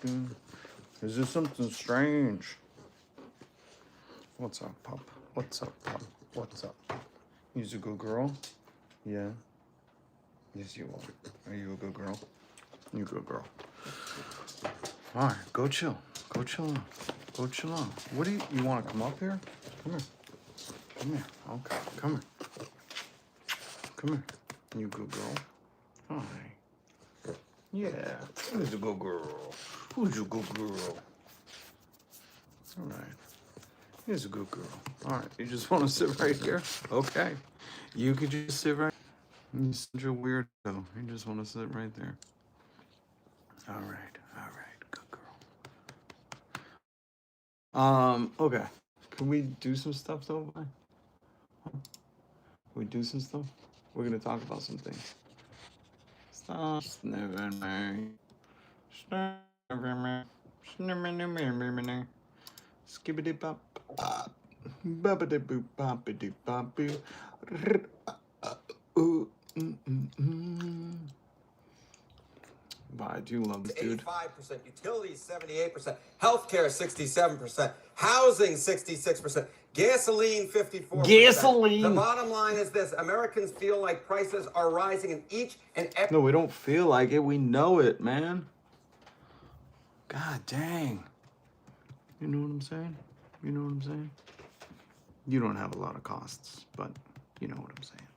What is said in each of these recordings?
something? Is this something strange? What's up, pup? What's up, pup? What's up? You a good girl? Yeah. Yes, you are. Are you a good girl? You a good girl. All right, go chill. Go chill out. Go chill out. What do you want to come up here? Come here. Come here. Okay, come here. Come here. You good girl? Hi. Yeah. Who's a good girl? Who's a good girl? All right. Here's a good girl. All right. You just want to sit right here? Okay. You could just sit right. You're such a weirdo. You just want to sit right there. All right. All right. Good girl. Okay. Can we do some stuff though? Can we do some stuff? We're gonna talk about some things. Stop sniffing me. Sniffing me. Sniffing me. Skibbity bop. Boppity boop boppity bop boo. But I do love this dude. 85%, utilities 78%, healthcare 67%, housing 66%, gasoline 54%. Gasoline. The bottom line is this: Americans feel like prices are rising in each and every. No, we don't feel like it. We know it, man. God dang. You know what I'm saying? You know what I'm saying? You don't have a lot of costs, but you know what I'm saying.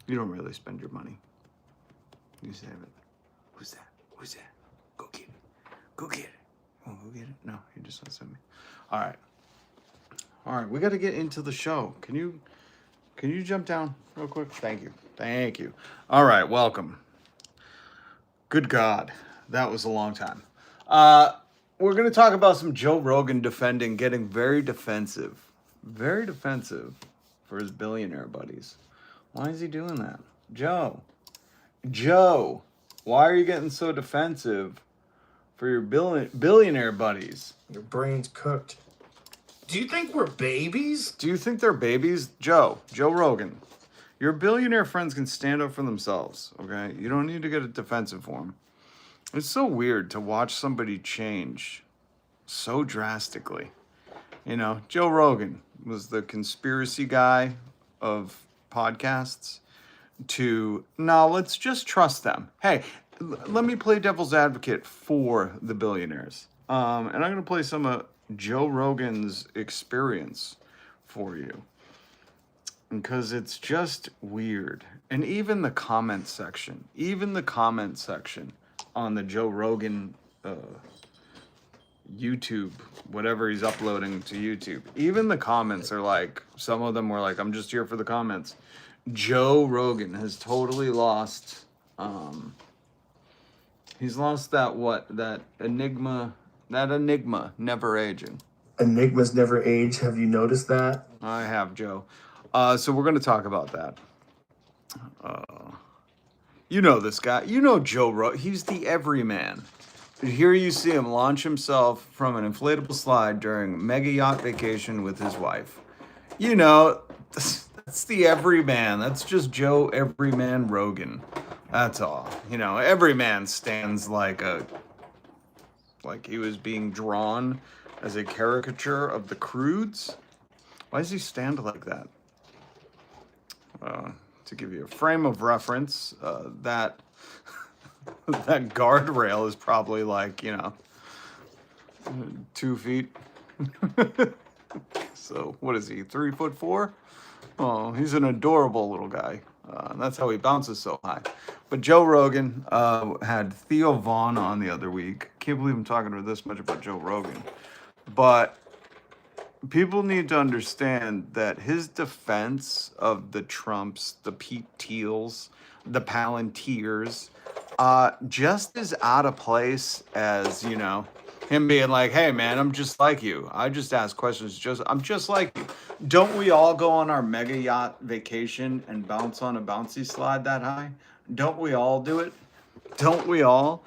You don't really spend your money. You save it. Who's that? Who's that? Go get it. Go get it. Oh, go get it? No, you just don't send me. All right. All right, we got to get into the show. Can you jump down real quick? Thank you. Thank you. All right, welcome. Good God, that was a long time. We're going to talk about some Joe Rogan getting very defensive for his billionaire buddies. Why is he doing that? Joe, why are you getting so defensive for your billionaire buddies? Your brain's cooked. Do you think we're babies? Do you think they're babies? Joe Rogan, your billionaire friends can stand up for themselves, okay? You don't need to get defensive for them. It's so weird to watch somebody change so drastically. You know, Joe Rogan was the conspiracy guy of podcasts to, now let's just trust them. Hey, let me play devil's advocate for the billionaires. And I'm going to play some of Joe Rogan's experience for you, because it's just weird. And even the comment section on the Joe Rogan YouTube, whatever he's uploading to YouTube, even the comments are like, some of them were like, I'm just here for the comments. Joe Rogan has totally lost, he's lost that enigma never aging. Enigmas never age. Have you noticed that? I have, Joe. So we're going to talk about that. You know this guy. You know Joe Rogan. He's the everyman. Here you see him launch himself from an inflatable slide during mega yacht vacation with his wife. You know, that's the everyman. That's just Joe Everyman Rogan. That's all. You know, everyman stands like he was being drawn as a caricature of the Croods. Why does he stand like that? To give you a frame of reference, that guardrail is probably like, 2 feet. So what is he, 3'4"? Oh, he's an adorable little guy. That's how he bounces so high. But Joe Rogan had Theo Vaughn on the other week. Can't believe I'm talking this much about Joe Rogan. But people need to understand that his defense of the Trumps, the Pete Thiels, the Palantirs, just as out of place as, him being like, hey, man, I'm just like you. I just ask questions. I'm just like you. Don't we all go on our mega yacht vacation and bounce on a bouncy slide that high? Don't we all do it? Don't we all?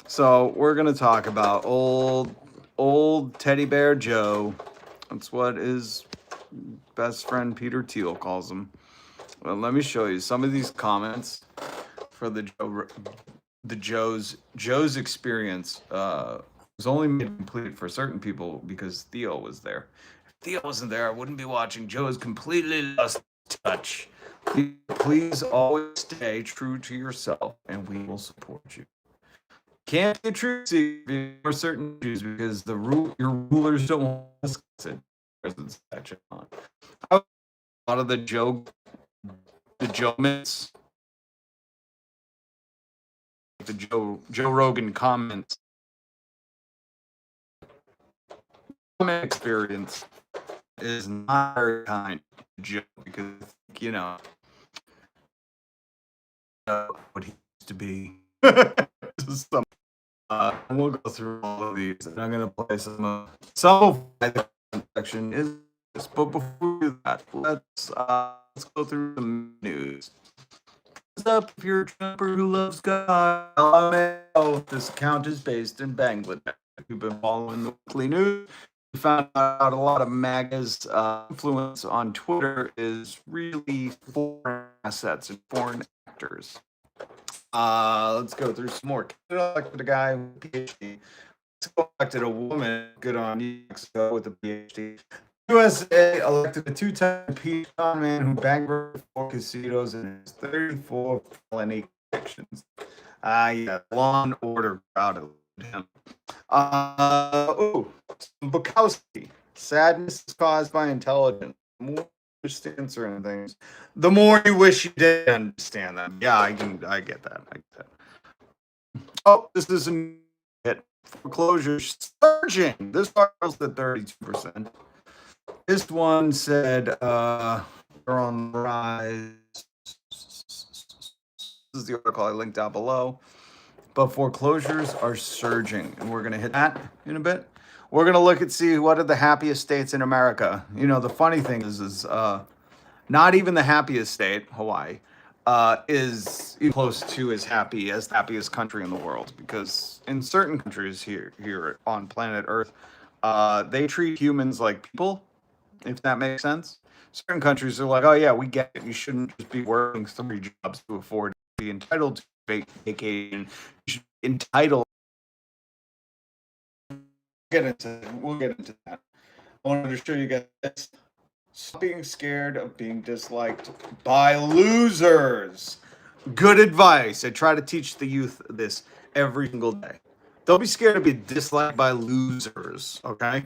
So we're going to talk about old teddy bear Joe. That's what his best friend Peter Thiel calls him. Well, let me show you some of these comments for Joe's experience was only made complete for certain people because Theo was there. If Theo wasn't there, I wouldn't be watching. Joe has completely lost touch. Please always stay true to yourself, and we will support you. Can't be true for certain issues because your rulers don't want to discuss it. A lot of the Joe myths, the Joe Rogan comments, comment experience is not very kind to Joe because what he used to be. And we'll go through all of these, and I'm gonna play some of the section is this. But before we do that, let's go through some news. What's up if you're a Trumper who loves God? This account is based in Bangladesh. We've been following the weekly news. We found out a lot of MAGA's influence on Twitter is really foreign assets and foreign actors. Let's go through some more. Canada elected a guy with a PhD. Mexico elected a woman, good on you, Mexico, with a PhD. USA elected a two-time impeached man who bankrupted 4 casinos and has 34 felony convictions. Yeah, Law and Order crowded him. Bukowski. Sadness is caused by intelligence. The more you understand certain things, the more you wish you did understand them. Yeah, I get that. Oh, this is a hit. Foreclosures surging. This article's at 32%. This one said they're on the rise. This is the article I linked down below. But foreclosures are surging, and we're gonna hit that in a bit. We're gonna look and see what are the happiest states in America. The funny thing is not even the happiest state, Hawaii, is close to as happy as the happiest country in the world, because in certain countries here on planet Earth, they treat humans like people, if that makes sense. Certain countries are like, oh yeah, we get it. You shouldn't just be working 3 jobs to afford to be entitled to vacation. You should be entitled. We'll get into that. I wanted to show you guys this. Stop being scared of being disliked by losers. Good advice. I try to teach the youth this every single day. Don't be scared to be disliked by losers, okay?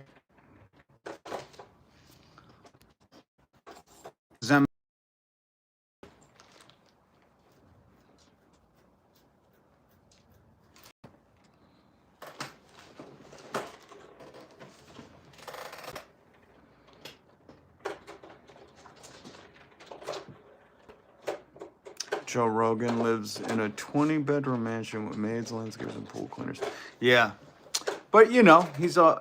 Joe Rogan lives in a 20-bedroom mansion with maids, landscapers, and pool cleaners. Yeah, but he's a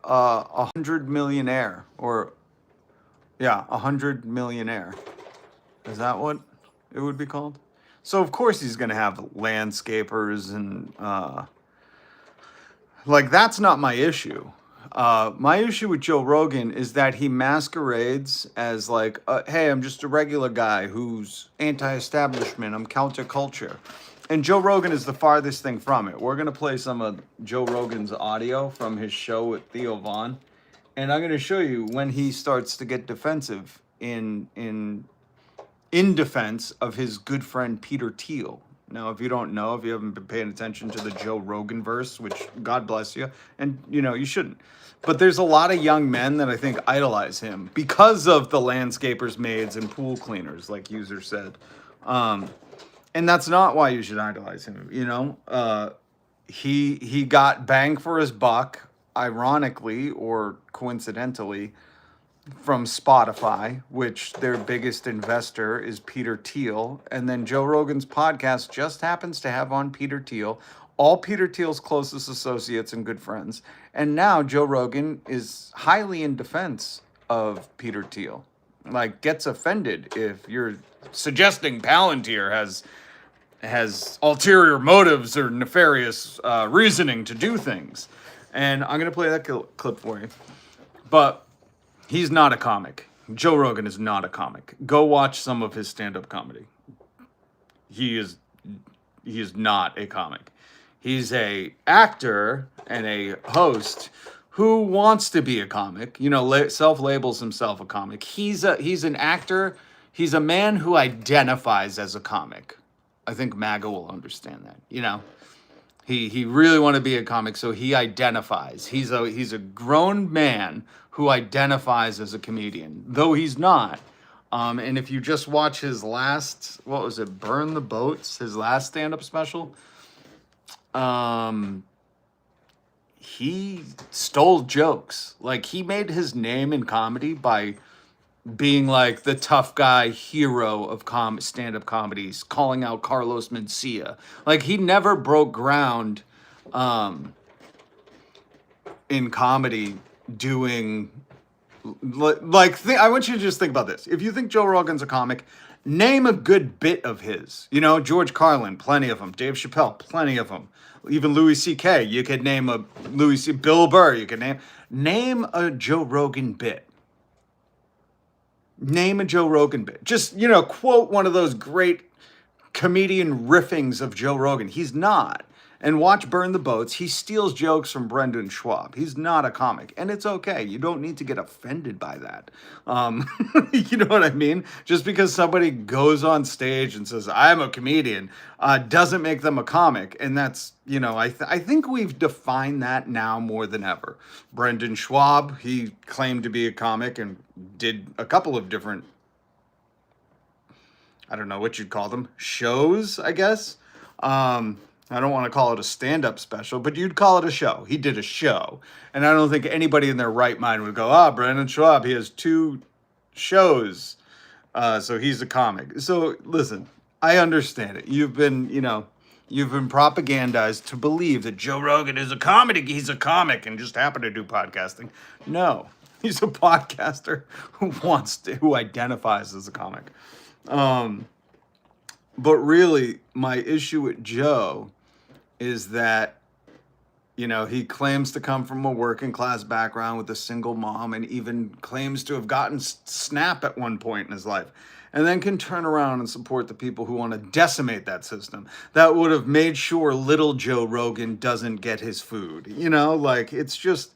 100 millionaire, or yeah, 100 millionaire. Is that what it would be called? So of course he's gonna have landscapers and that's not my issue. My issue with Joe Rogan is that he masquerades as like, hey, I'm just a regular guy who's anti-establishment. I'm counterculture. And Joe Rogan is the farthest thing from it. We're going to play some of Joe Rogan's audio from his show with Theo Von. And I'm going to show you when he starts to get defensive in defense of his good friend Peter Thiel. Now, if you don't know, if you haven't been paying attention to the Joe Rogan verse, which God bless you, and you shouldn't. But there's a lot of young men that I think idolize him because of the landscapers, maids, and pool cleaners, like User said. And that's not why you should idolize him. He got bang for his buck, ironically or coincidentally, from Spotify, which their biggest investor is Peter Thiel. And then Joe Rogan's podcast just happens to have on Peter Thiel, all Peter Thiel's closest associates and good friends. And now Joe Rogan is highly in defense of Peter Thiel. Like, gets offended if you're suggesting Palantir has ulterior motives or nefarious reasoning to do things. And I'm going to play that clip for you. But he's not a comic. Joe Rogan is not a comic. Go watch some of his stand-up comedy. He is not a comic. He's a actor and a host who wants to be a comic. You know, self-labels himself a comic. He's an actor. He's a man who identifies as a comic. I think MAGA will understand that. You know, he really want to be a comic, so he identifies. He's a grown man who identifies as a comedian, though he's not. And if you just watch his last, what was it, Burn the Boats, his last stand-up special, he stole jokes. Like, he made his name in comedy by being like the tough guy hero of stand-up comedies, calling out Carlos Mencia. Like, he never broke ground in comedy doing I want you to just think about this. If you think Joe Rogan's a comic, name a good bit of his. You know, George Carlin, plenty of them. Dave Chappelle, plenty of them. Even Louis C.K. You could name a Bill Burr. You could name a Joe Rogan bit. Name a Joe Rogan bit. Just, you know, quote one of those great comedian riffings of Joe Rogan. He's not. And watch Burn the Boats. He steals jokes from Brendan Schwab. He's not a comic. And it's okay. You don't need to get offended by that. You know what I mean? Just because somebody goes on stage and says, I'm a comedian, doesn't make them a comic. And that's, you know, I think we've defined that now more than ever. Brendan Schwab, he claimed to be a comic and did a couple of different, I don't know what you'd call them, shows, I guess. I don't want to call it a stand-up special, but you'd call it a show. He did a show. And I don't think anybody in their right mind would go, Brendan Schwab, he has 2 shows, so he's a comic. So listen, I understand it. You've been propagandized to believe that Joe Rogan is a comedy. He's a comic and just happened to do podcasting. No, he's a podcaster who identifies as a comic. But really, my issue with Joe is that, you know, he claims to come from a working class background with a single mom and even claims to have gotten SNAP at one point in his life, and then can turn around and support the people who want to decimate that system that would have made sure little Joe Rogan doesn't get his food. You know, like, it's just,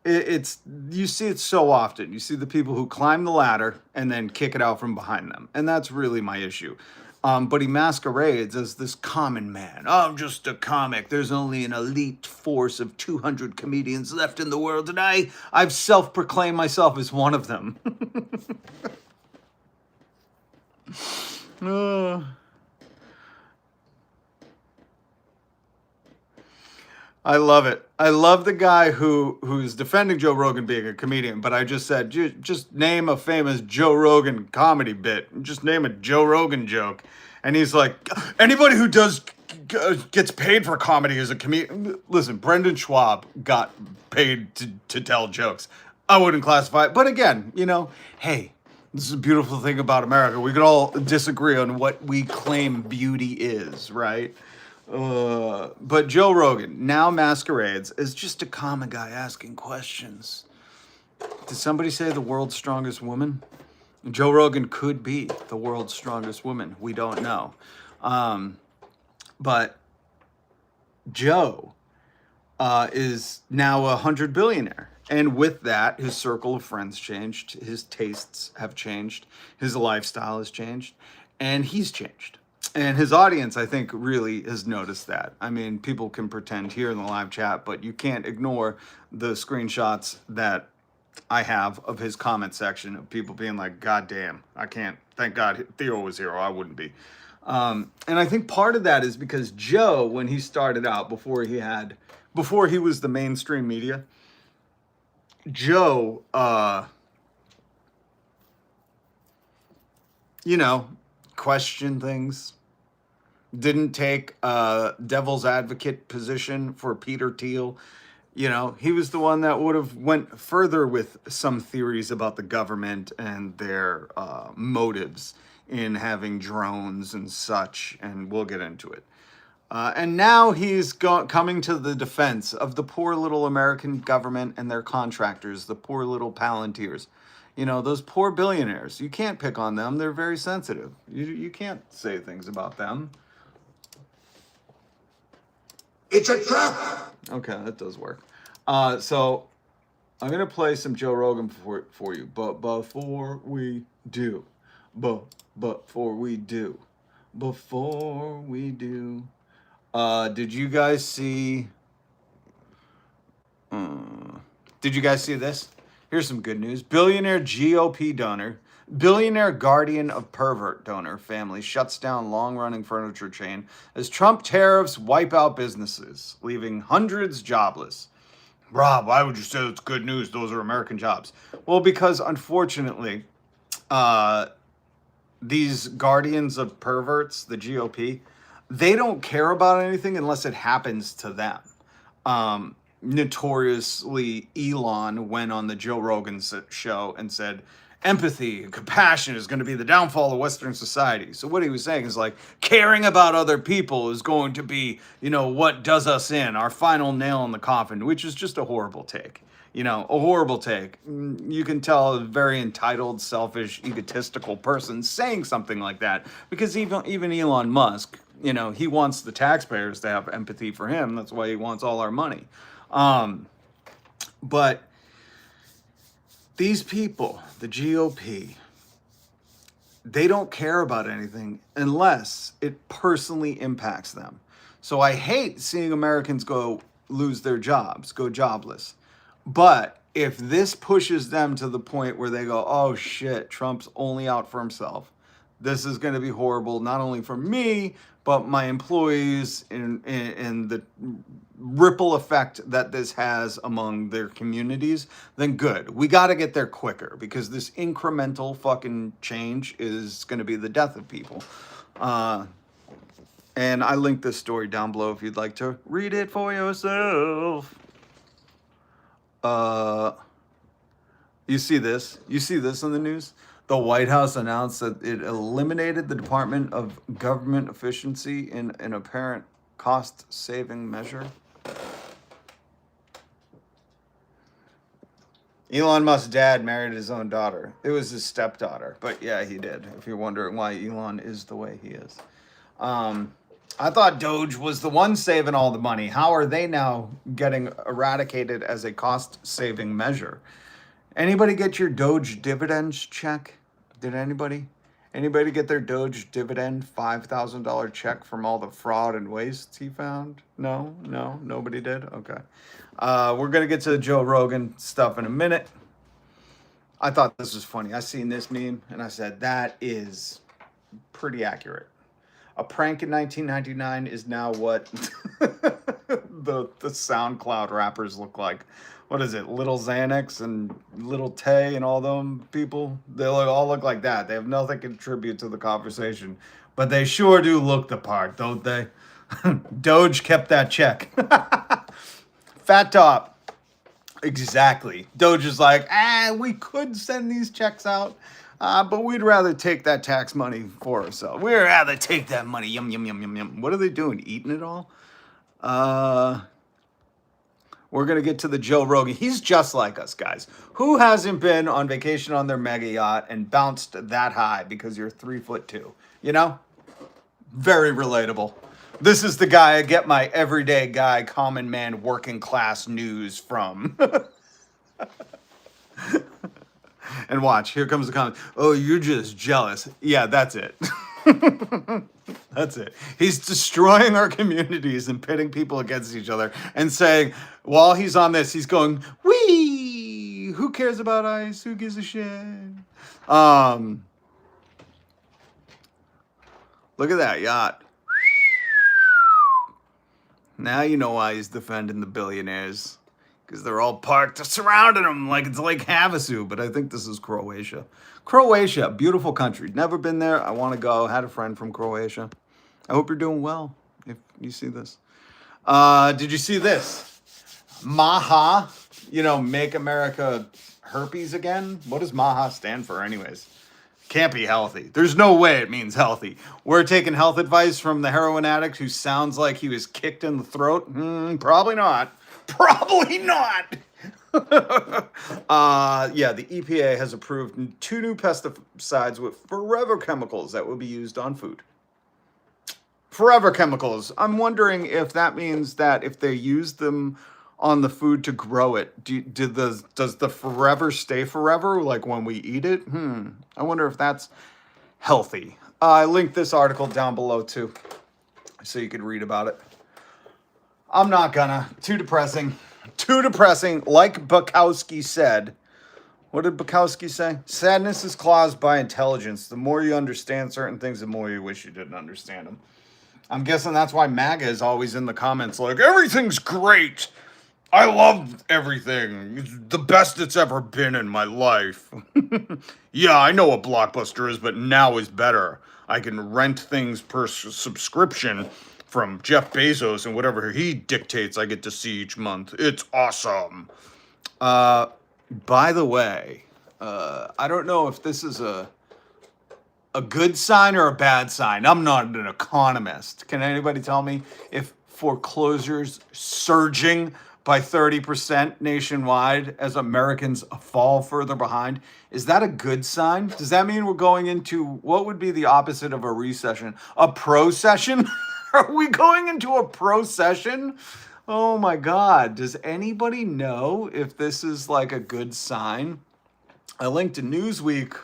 you see it so often. You see the people who climb the ladder and then kick it out from behind them. And that's really my issue. But he masquerades as this common man. I'm just a comic. There's only an elite force of 200 comedians left in the world, and I've self-proclaimed myself as one of them. I love it. I love the guy who's defending Joe Rogan being a comedian, but I just said, just name a famous Joe Rogan comedy bit. Just name a Joe Rogan joke. And he's like, anybody who gets paid for comedy is a comedian. Listen, Brendan Schwab got paid to tell jokes. I wouldn't classify it. But again, you know, hey, this is a beautiful thing about America. We could all disagree on what we claim beauty is, right? But Joe Rogan now masquerades as just a common guy asking questions. Did somebody say the world's strongest woman? Joe Rogan could be the world's strongest woman. We don't know. But Joe is now a 100 billionaire. And with that, his circle of friends changed. His tastes have changed. His lifestyle has changed. And he's changed. And his audience, I think, really has noticed that. I mean, people can pretend here in the live chat, but you can't ignore the screenshots that I have of his comment section of people being like, God damn, I can't. Thank God Theo was here, or I wouldn't be. And I think part of that is because Joe, when he started out, before he was the mainstream media, Joe, you know, questioned things. Didn't take a devil's advocate position for Peter Thiel. You know, he was the one that would have went further with some theories about the government and their motives in having drones and such, and we'll get into it. And now he's coming to the defense of the poor little American government and their contractors, the poor little Palantirs. You know, those poor billionaires. You can't pick on them. They're very sensitive. You can't say things about them. It's a trap. Okay, that does work. So I'm gonna play some Joe Rogan for you, but before we do, before we do, did you guys see? Did you guys see this? Here's some good news. Billionaire GOP donor, billionaire guardian of pervert donor family shuts down long-running furniture chain as Trump tariffs wipe out businesses, leaving hundreds jobless. Rob, why would you say it's good news? Those are American jobs. Well, because unfortunately, these guardians of perverts, the GOP, they don't care about anything unless it happens to them. Notoriously, Elon went on the Joe Rogan show and said, empathy and compassion is going to be the downfall of Western society. So what he was saying is like, caring about other people is going to be, what does us in, our final nail in the coffin, which is just a horrible take. A horrible take. You can tell a very entitled, selfish, egotistical person saying something like that, because even Elon Musk, he wants the taxpayers to have empathy for him. That's why he wants all our money. But these people, the GOP, they don't care about anything unless it personally impacts them. So I hate seeing Americans lose their jobs, go jobless. But if this pushes them to the point where they go, oh shit, Trump's only out for himself, this is going to be horrible, not only for me, but my employees and the ripple effect that this has among their communities, then good. We got to get there quicker, because this incremental fucking change is going to be the death of people. And I linked this story down below if you'd like to read it for yourself. You see this? You see this in the news? The White House announced that it eliminated the Department of Government Efficiency in an apparent cost-saving measure. Elon Musk's dad married his own daughter. It was his stepdaughter, but yeah, he did, if you're wondering why Elon is the way he is. I thought Doge was the one saving all the money. How are they now getting eradicated as a cost-saving measure? Anybody get your Doge dividends check? Did anybody? Anybody get their Doge dividend $5,000 check from all the fraud and waste he found? No, nobody did? Okay. We're going to get to the Joe Rogan stuff in a minute. I thought this was funny. I seen this meme and I said, that is pretty accurate. A prank in 1999 is now what the SoundCloud rappers look like. What is it? Little Xanax and Little Tay and all them people? They all look like that. They have nothing to contribute to the conversation. But they sure do look the part, don't they? Doge kept that check. Fat Top. Exactly. Doge is like, we could send these checks out, but we'd rather take that tax money for ourselves. We'd rather take that money. Yum, yum, yum, yum, yum. What are they doing? Eating it all? We're going to get to the Joe Rogan. He's just like us, guys. Who hasn't been on vacation on their mega yacht and bounced that high because you're 3'2"? Very relatable. This is the guy I get my everyday guy, common man, working class news from. And watch, here comes the comment. Oh, you're just jealous. Yeah, that's it. That's it. He's destroying our communities and pitting people against each other and saying, while he's on this, he's going, wee, who cares about ice? Who gives a shit? Look at that yacht. Now you know why he's defending the billionaires. Because they're all parked surrounding him like it's Lake Havasu, but I think this is Croatia. Croatia, beautiful country. Never been there. I want to go. Had a friend from Croatia. I hope you're doing well if you see this. Did you see this? MAHA, make America herpes again. What does MAHA stand for anyways? Can't be healthy. There's no way it means healthy. We're taking health advice from the heroin addict who sounds like he was kicked in the throat. Probably not. Probably not. Yeah, the EPA has approved 2 new pesticides with forever chemicals that will be used on food. forever chemicals. I'm wondering if that means that if they use them on the food to grow it, does the forever stay forever, like when we eat it? I wonder if that's healthy. I linked this article down below too, so you could read about it. I'm not gonna. Too depressing. Too depressing. Like Bukowski said. What did Bukowski say? Sadness is caused by intelligence. The more you understand certain things, the more you wish you didn't understand them. I'm guessing that's why MAGA is always in the comments like, everything's great. I love everything. It's the best it's ever been in my life. Yeah, I know what Blockbuster is, but now is better. I can rent things per subscription from Jeff Bezos, and whatever he dictates I get to see each month. It's awesome. By the way, I don't know if this is a good sign or a bad sign. I'm not an economist. Can anybody tell me if foreclosures surging by 30% nationwide as Americans fall further behind, is that a good sign? Does that mean we're going into what would be the opposite of a recession? A procession? Are we going into a procession? Oh my God. Does anybody know if this is like a good sign? I linked to Newsweek.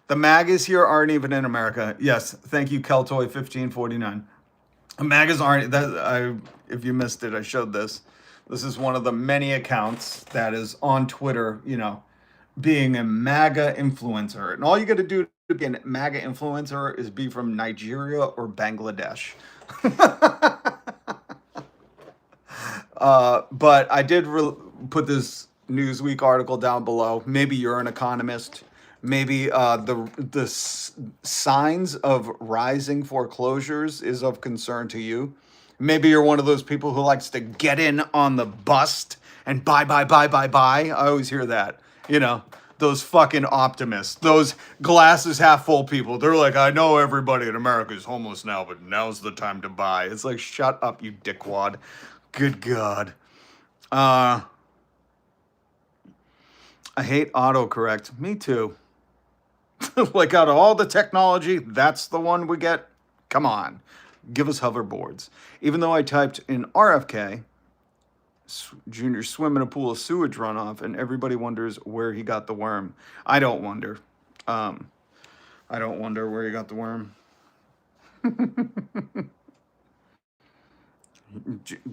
The MAGAs here aren't even in America. Yes, thank you, Keltoy1549. MAGAs aren't. If you missed it, I showed this. This is one of the many accounts that is on Twitter, being a MAGA influencer. And all you got to do to be a MAGA influencer is be from Nigeria or Bangladesh. But I did put this Newsweek article down below. Maybe you're an economist. Maybe the signs of rising foreclosures is of concern to you. Maybe you're one of those people who likes to get in on the bust and buy. I always hear that. Those fucking optimists, those glasses half full people. They're like, I know everybody in America is homeless now, but now's the time to buy. It's like, shut up, you dickwad. Good God. I hate autocorrect. Me too. Like, out of all the technology, that's the one we get? Come on. Give us hoverboards. Even though I typed in RFK, Junior swim in a pool of sewage runoff, and everybody wonders where he got the worm. I don't wonder. I don't wonder where he got the worm.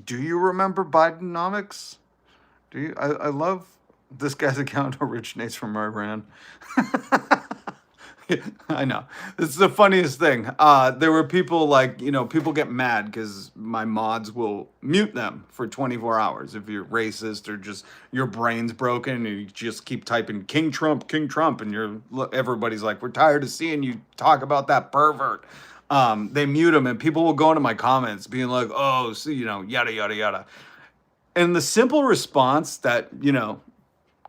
Do you remember Bidenomics? Do you? I love this guy's account originates from Iran. I know. It's the funniest thing. There were people like, people get mad because my mods will mute them for 24 hours. If you're racist or just your brain's broken and you just keep typing King Trump, and everybody's like, we're tired of seeing you talk about that pervert. They mute them, and people will go into my comments being like, oh, so, yada, yada, yada. And the simple response that,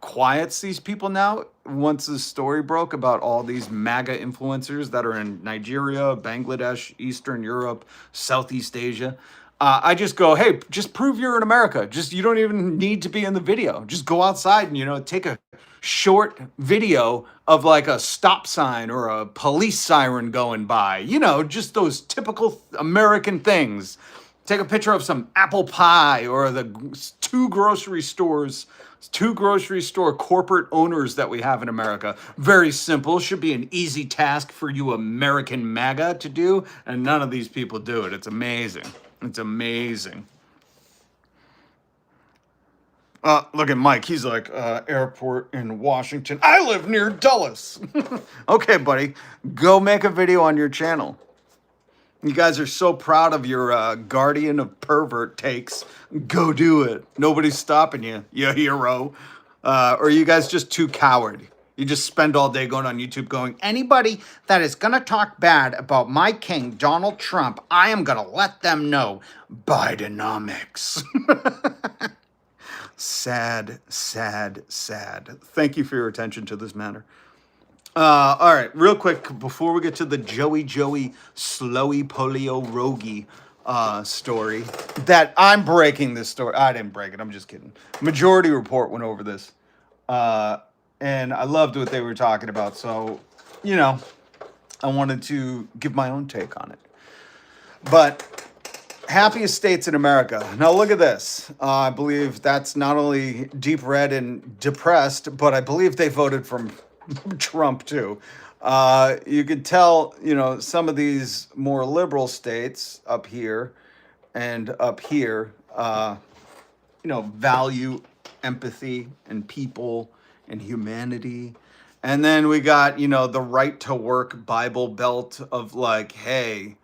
quiets these people now, once the story broke about all these MAGA influencers that are in Nigeria, Bangladesh, Eastern Europe, Southeast Asia, I just go, hey, just prove you're in America. You don't even need to be in the video. Just go outside and, take a short video of like a stop sign or a police siren going by. Just those typical American things. Take a picture of some apple pie or the two grocery store corporate owners that we have in America. Very simple. Should be an easy task for you American MAGA to do, and none of these people do it. It's amazing. It's amazing. Look at Mike. He's like, airport in Washington. I live near Dulles. Okay, buddy. Go make a video on your channel. You guys are so proud of your guardian of pervert takes. Go do it. Nobody's stopping you, you hero. Or you guys just too coward. You just spend all day going on YouTube going, anybody that is going to talk bad about my king, Donald Trump, I am going to let them know. Bidenomics. Sad, sad, sad. Thank you for your attention to this matter. All right, real quick, before we get to the Joey Slowy Polio Rogie story, that I'm breaking this story. I didn't break it. I'm just kidding. Majority Report went over this. And I loved what they were talking about. So, I wanted to give my own take on it. But happiest states in America. Now look at this. I believe that's not only deep red and depressed, but I believe they voted from Trump too. You could tell, some of these more liberal states up here and up here, value empathy and people and humanity. And then we got, the right to work Bible Belt of like, hey,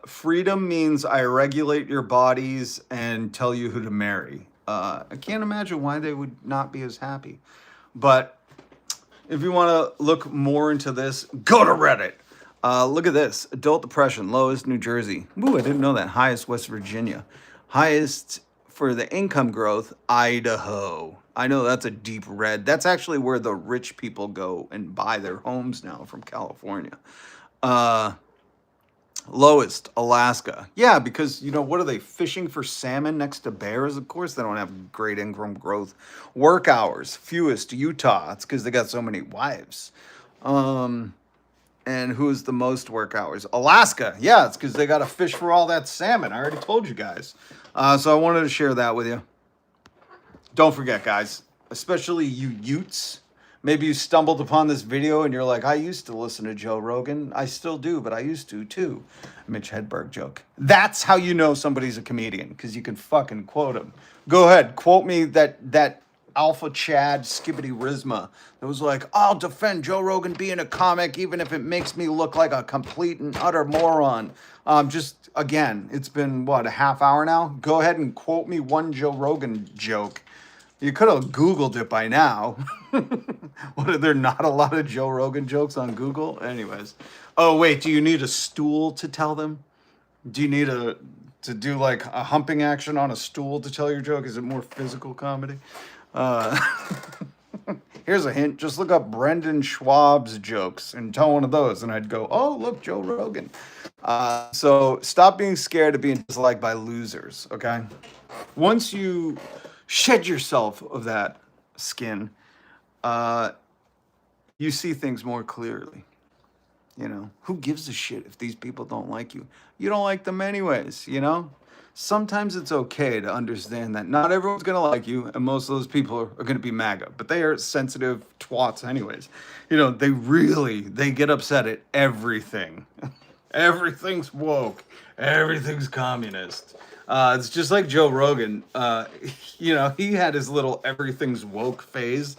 freedom means I regulate your bodies and tell you who to marry. I can't imagine why they would not be as happy. But if you want to look more into this, go to Reddit. Look at this. Adult depression, lowest New Jersey. Ooh, I didn't know that. Highest West Virginia. Highest for the income growth, Idaho. I know that's a deep red. That's actually where the rich people go and buy their homes now from California. Lowest, Alaska. Yeah, because, what are they, fishing for salmon next to bears? Of course they don't have great income growth. Work hours, fewest, Utah. It's because they got so many wives. And who's the most work hours? Alaska. Yeah, it's because they got to fish for all that salmon. I already told you guys. So I wanted to share that with you. Don't forget, guys, especially you Utes. Maybe you stumbled upon this video and you're like, I used to listen to Joe Rogan. I still do, but I used to too. Mitch Hedberg joke. That's how you know somebody's a comedian, because you can fucking quote him. Go ahead, quote me that Alpha Chad Skibbity Rizma that was like, I'll defend Joe Rogan being a comic even if it makes me look like a complete and utter moron. Just, again, it's been, a half hour now? Go ahead and quote me one Joe Rogan joke. You could have Googled it by now. What, are there not a lot of Joe Rogan jokes on Google? Anyways. Oh, wait, do you need a stool to tell them? Do you need to do like a humping action on a stool to tell your joke? Is it more physical comedy? Here's a hint. Just look up Brendan Schwab's jokes and tell one of those. And I'd go, oh, look, Joe Rogan. So stop being scared of being disliked by losers, okay? Once you shed yourself of that skin, you see things more clearly. Who gives a shit if these people don't like you? You don't like them anyways, Sometimes it's okay to understand that not everyone's going to like you, and most of those people are going to be MAGA, but they are sensitive twats anyways. They get upset at everything. Everything's woke. Everything's communist. It's just like Joe Rogan. He had his little everything's woke phase.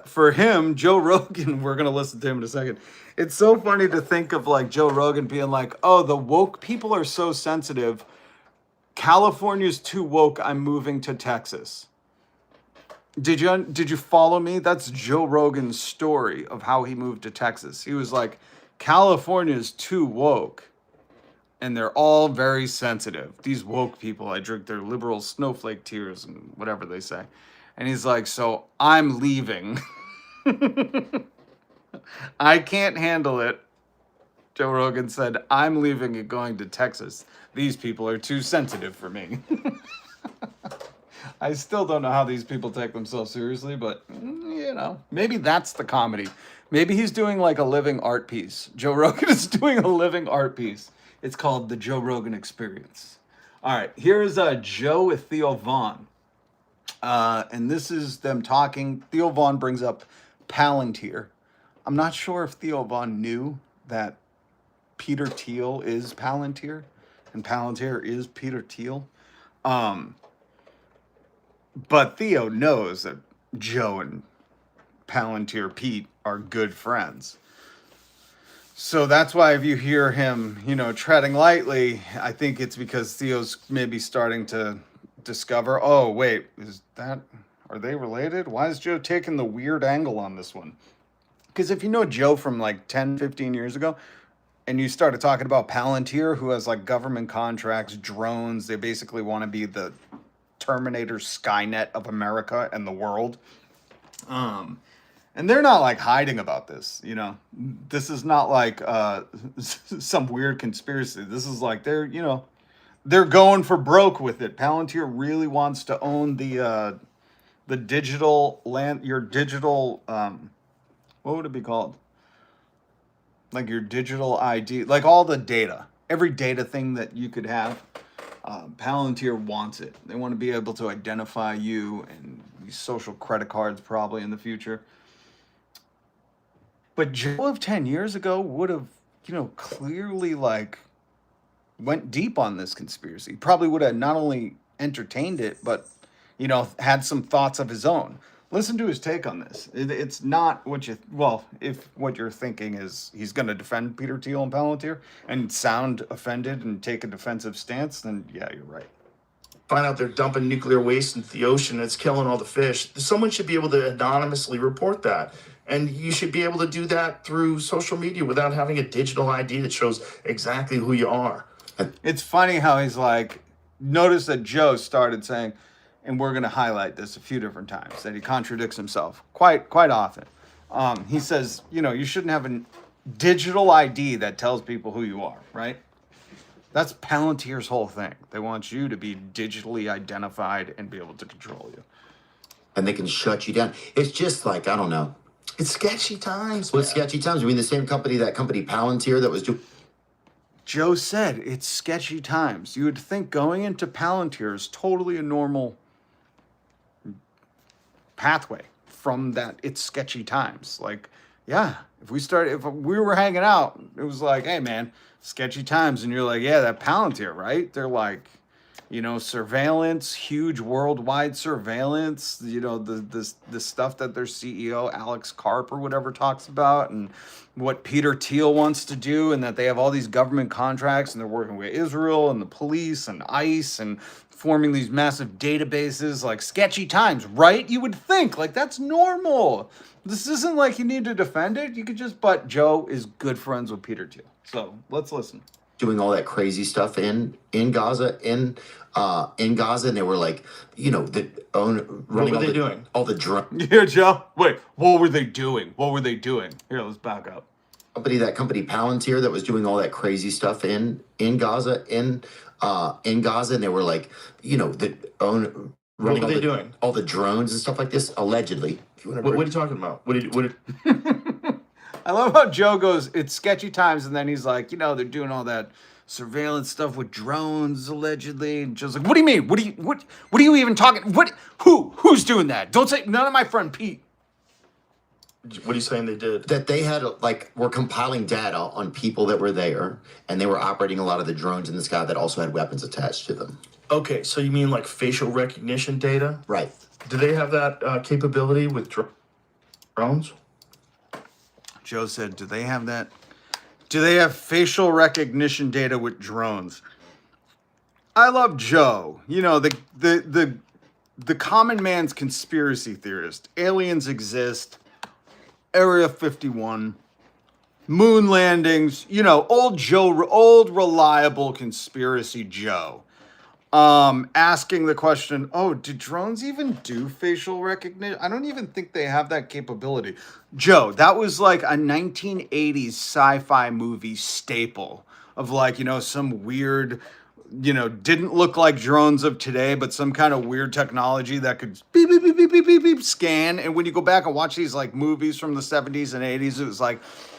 For him, Joe Rogan, we're going to listen to him in a second. It's so funny to think of like Joe Rogan being like, oh, the woke people are so sensitive. California's too woke. I'm moving to Texas. Did you follow me? That's Joe Rogan's story of how he moved to Texas. He was like, California's too woke. And they're all very sensitive. These woke people, I drink their liberal snowflake tears and whatever they say. And he's like, so I'm leaving. I can't handle it. Joe Rogan said, I'm leaving and going to Texas. These people are too sensitive for me. I still don't know how these people take themselves seriously, but, maybe that's the comedy. Maybe he's doing like a living art piece. Joe Rogan is doing a living art piece. It's called The Joe Rogan Experience. All right, here's Joe with Theo Vaughn. And this is them talking. Theo Vaughn brings up Palantir. I'm not sure if Theo Vaughn knew that Peter Thiel is Palantir and Palantir is Peter Thiel. But Theo knows that Joe and Palantir Pete are good friends. So that's why if you hear him, treading lightly, I think it's because Theo's maybe starting to discover, oh, wait, are they related? Why is Joe taking the weird angle on this one? Because if you know Joe from like 10, 15 years ago, and you started talking about Palantir, who has like government contracts, drones, they basically want to be the Terminator Skynet of America and the world. And they're not like hiding about this, This is not like some weird conspiracy. This is like they're going for broke with it. Palantir really wants to own the digital land, your digital what would it be called? Like your digital ID, like all the data. every data thing that you could have. Palantir wants it. They want to be able to identify you and these social credit cards probably in the future. But Joe of 10 years ago would have, clearly like went deep on this conspiracy. He probably would have not only entertained it, but, had some thoughts of his own. Listen to his take on this. It's not what if what you're thinking is he's going to defend Peter Thiel and Palantir and sound offended and take a defensive stance, then yeah, you're right. Find out they're dumping nuclear waste into the ocean and it's killing all the fish. Someone should be able to anonymously report that. And you should be able to do that through social media without having a digital ID that shows exactly who you are. It's funny how he's like, notice that Joe started saying, and we're going to highlight this a few different times, that he contradicts himself quite often. He says, you shouldn't have a digital ID that tells people who you are, right? That's Palantir's whole thing. They want you to be digitally identified and be able to control you. And they can shut you down. It's just like, I don't know. It's sketchy times. Well, sketchy times. I mean, the same company, that company Palantir that was doing. Joe said it's sketchy times. You would think going into Palantir is totally a normal pathway from that. It's sketchy times. Like, yeah, if we were hanging out, it was like, hey man, sketchy times. And you're like, yeah, that Palantir, right? They're like, surveillance, huge worldwide surveillance, the stuff that their CEO, Alex Karp or whatever, talks about, and what Peter Thiel wants to do, and that they have all these government contracts and they're working with Israel and the police and ICE and forming these massive databases. Like, sketchy times, right? You would think, like, that's normal. This isn't like you need to defend it. You could just, but Joe is good friends with Peter Thiel. So let's listen. Doing all that crazy stuff in Gaza, in Gaza, and they were like, running. What were they doing? All the drone. Yeah, Joe. Wait, what were they doing? Here, let's back up. That company Palantir that was doing all that crazy stuff in Gaza, in Gaza, and they were like, running. What were they doing? All the drones and stuff like this, allegedly. If you want what are you talking about? I love how Joe goes, it's sketchy times, and then he's like, they're doing all that surveillance stuff with drones, allegedly. And Joe's like, what do you mean? What are you even talking? Who's doing that? Don't say, none of my friend Pete. What are you saying they did? That they had, were compiling data on people that were there, and they were operating a lot of the drones in the sky that also had weapons attached to them. Okay, so you mean like facial recognition data? Right. Do they have that capability with drones? Joe said, do they have that? Do they have facial recognition data with drones? I love Joe. The common man's conspiracy theorist. Aliens exist. Area 51. Moon landings. Old reliable conspiracy Joe. Asking the question, do drones even do facial recognition? I don't even think they have that capability. Joe, that was like a 1980s sci-fi movie staple of some weird, didn't look like drones of today, but some kind of weird technology that could beep, beep, beep, beep, beep, beep, beep, scan. And when you go back and watch these movies from the 70s and 80s,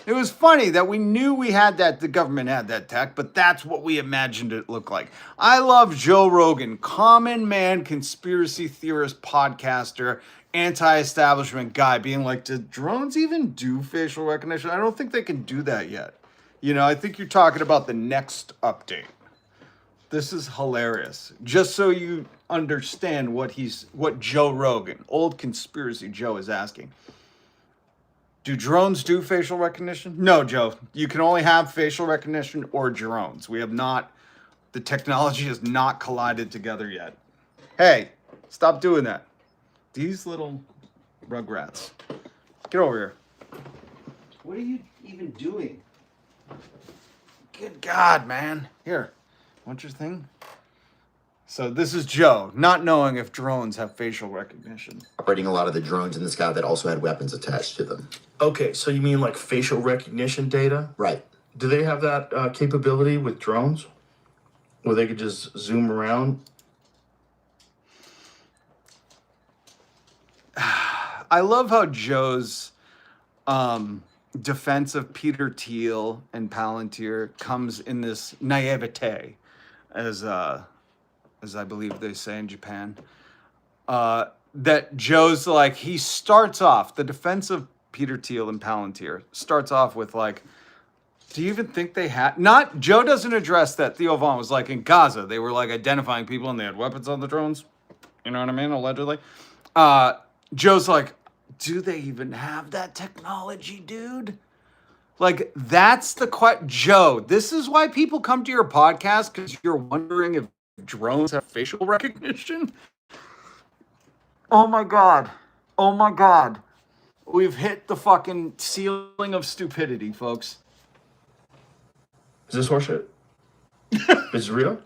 it was funny that we knew we had that, the government had that tech, but that's what we imagined it looked like. I love Joe Rogan, common man, conspiracy theorist, podcaster, anti-establishment guy, being like, do drones even do facial recognition? I don't think they can do that yet. I think you're talking about the next update. This is hilarious. Just so you understand what Joe Rogan, old conspiracy Joe, is asking. Do drones do facial recognition? No, Joe. You can only have facial recognition or drones. The technology has not collided together yet. Hey, stop doing that. These little rugrats. Get over here. What are you even doing? Good God, man. Here, want your thing? So this is Joe, not knowing if drones have facial recognition. Operating a lot of the drones in the sky that also had weapons attached to them. Okay, so you mean like facial recognition data? Right. Do they have that capability with drones? Where they could just zoom around? I love how Joe's defense of Peter Thiel and Palantir comes in this naivete, as I believe they say in Japan. That Joe's like, he starts off, the defense of Peter Thiel and Palantir starts off with like, do you even think they had, not, Joe doesn't address that Theo Von was like in Gaza, they were like identifying people and they had weapons on the drones. You know what I mean? Allegedly. Joe's like, do they even have that technology, dude? Like, that's the question. Joe, this is why people come to your podcast, because you're wondering if drones have facial recognition. Oh my God. Oh my God. We've hit the fucking ceiling of stupidity, folks. Is this horseshit? Is it real?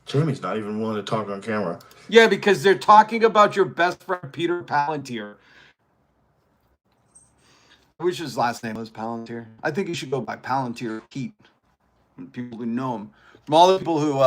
Jamie's not even willing to talk on camera. Yeah, because they're talking about your best friend, Peter Palantir. I wish his last name was Palantir. I think he should go by Palantir Pete. People who know him. From all the people who